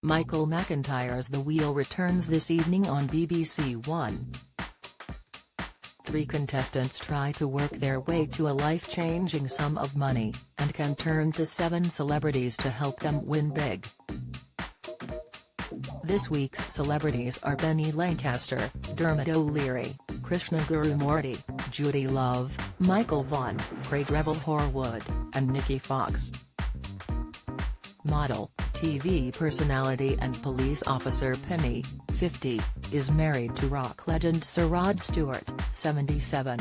Michael McIntyre's The Wheel returns this evening on BBC One. 3 contestants try to work their way to a life-changing sum of money, and can turn to 7 celebrities to help them win big. This week's celebrities are Benny Lancaster, Dermot O'Leary, Krishna Gurumurthy, Judy Love, Michael Vaughan, Craig Revel Horwood, and Nikki Fox. Model, TV personality and police officer Penny, 50, is married to rock legend Sir Rod Stewart, 77.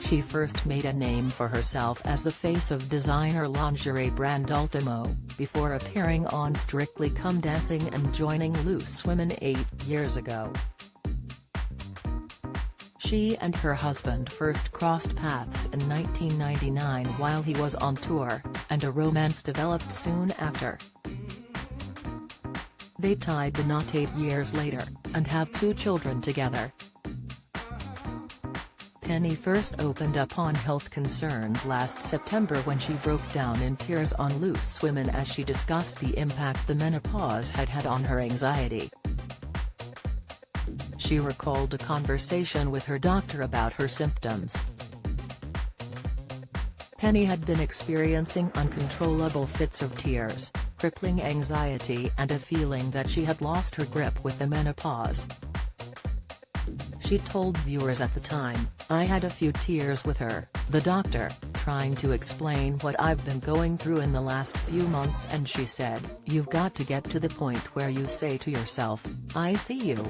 She first made a name for herself as the face of designer lingerie brand Ultimo, before appearing on Strictly Come Dancing and joining Loose Women 8 years ago. She and her husband first crossed paths in 1999 while he was on tour, and a romance developed soon after. They tied the knot 8 years later, and have 2 children together. Penny first opened up on health concerns last September when she broke down in tears on Loose Women as she discussed the impact the menopause had had on her anxiety. She recalled a conversation with her doctor about her symptoms. Penny had been experiencing uncontrollable fits of tears, crippling anxiety and a feeling that she had lost her grip with the menopause. She told viewers at the time, "I had a few tears with her, the doctor, trying to explain what I've been going through in the last few months, and she said, 'You've got to get to the point where you say to yourself, I see you.'"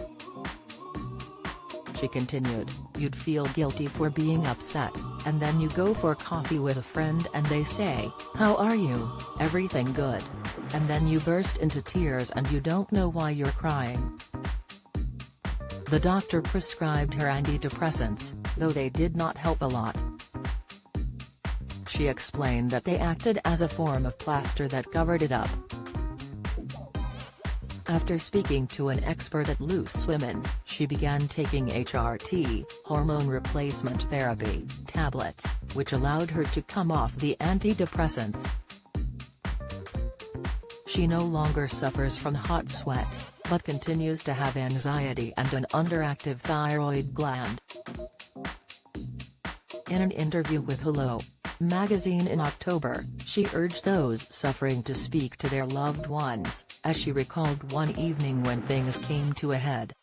She continued, "You'd feel guilty for being upset, and then you go for coffee with a friend and they say, 'How are you? Everything good?' And then you burst into tears and you don't know why you're crying." The doctor prescribed her antidepressants, though they did not help a lot. She explained that they acted as a form of plaster that covered it up. After speaking to an expert at Loose Women, she began taking HRT, hormone replacement therapy, tablets, which allowed her to come off the antidepressants. She no longer suffers from hot sweats, but continues to have anxiety and an underactive thyroid gland. In an interview with Hello! Magazine in October, she urged those suffering to speak to their loved ones, as she recalled one evening when things came to a head.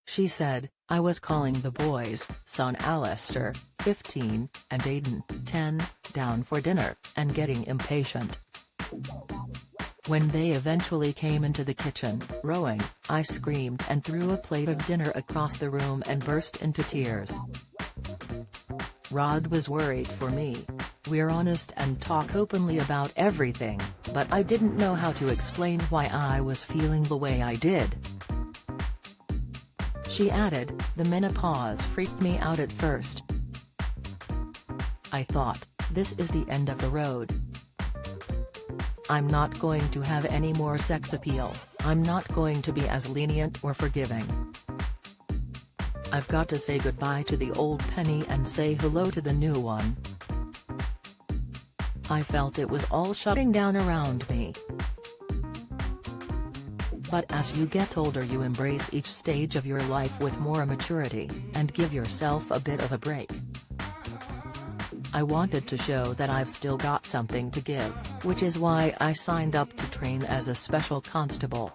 She said, "I was calling the boys, son Alistair, 15, and Aidan, 10, down for dinner, and getting impatient. When they eventually came into the kitchen, rowing, I screamed and threw a plate of dinner across the room and burst into tears. Rod was worried for me. We're honest and talk openly about everything, but I didn't know how to explain why I was feeling the way I did." She added, "The menopause freaked me out at first. I thought, this is the end of the road. I'm not going to have any more sex appeal, I'm not going to be as lenient or forgiving. I've got to say goodbye to the old Penny and say hello to the new one. I felt it was all shutting down around me. But as you get older you embrace each stage of your life with more maturity, and give yourself a bit of a break. I wanted to show that I've still got something to give, which is why I signed up to train as a special constable.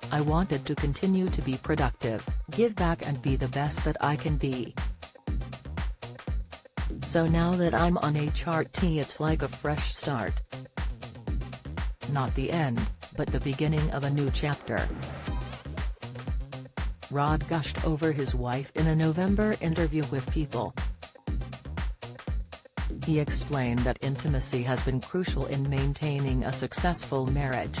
I wanted to continue to be productive, give back and be the best that I can be. So now that I'm on HRT it's like a fresh start. Not the end, but the beginning of a new chapter." Rod gushed over his wife in a November interview with People. He explained that intimacy has been crucial in maintaining a successful marriage.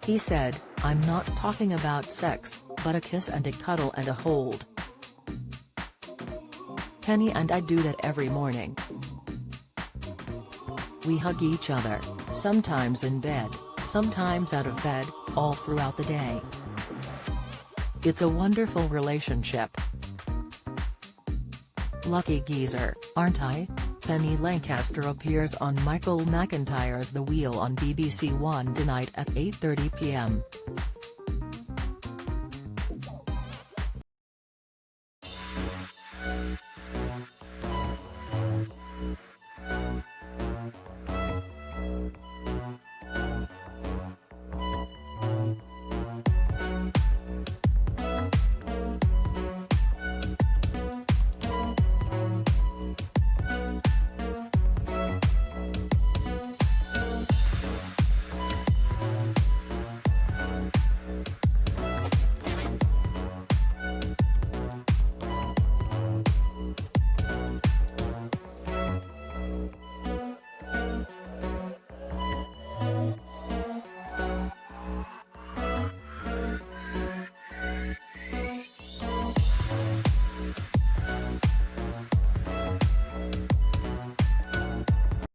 He said, "I'm not talking about sex, but a kiss and a cuddle and a hold. Penny and I do that every morning. We hug each other, sometimes in bed, sometimes out of bed, all throughout the day. It's a wonderful relationship. Lucky geezer, aren't I?" Penny Lancaster appears on Michael McIntyre's The Wheel on BBC One tonight at 8:30 p.m.